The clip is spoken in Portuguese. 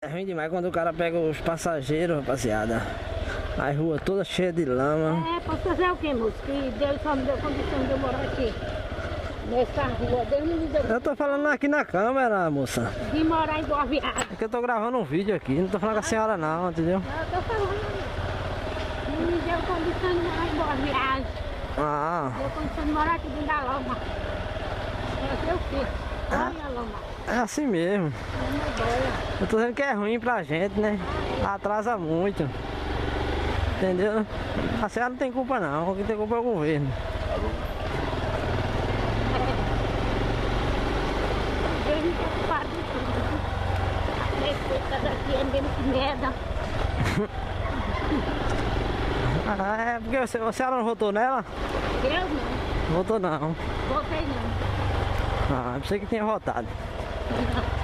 É ruim demais quando o cara pega os passageiros, rapaziada. A rua toda cheia de lama. É, posso fazer o quê, moço? Que Deus só me deu condição de eu morar aqui. Nessa rua, Deus não me deu Eu tô falando aqui na câmera, moça. de morar em Boa Viagem. É que eu tô gravando um vídeo aqui, não tô falando com a senhora não, entendeu? Eu tô falando. Não me deu condição de morar em Boa Viagem. Ah, Deu condição de morar aqui dentro da lama. Fazer o quê? Olha a lama. é assim mesmo. Lama boia. Eu tô dizendo que é ruim pra gente, né? Atrasa muito. Entendeu? A senhora não tem culpa não, quem tem culpa é o governo. Deus me preocupado de tudo. Essa daqui é mesmo que merda. Ah, é porque a senhora não votou nela? Eu não. Votou não. Voltei não. Ah, eu pensei que tinha votado. Não.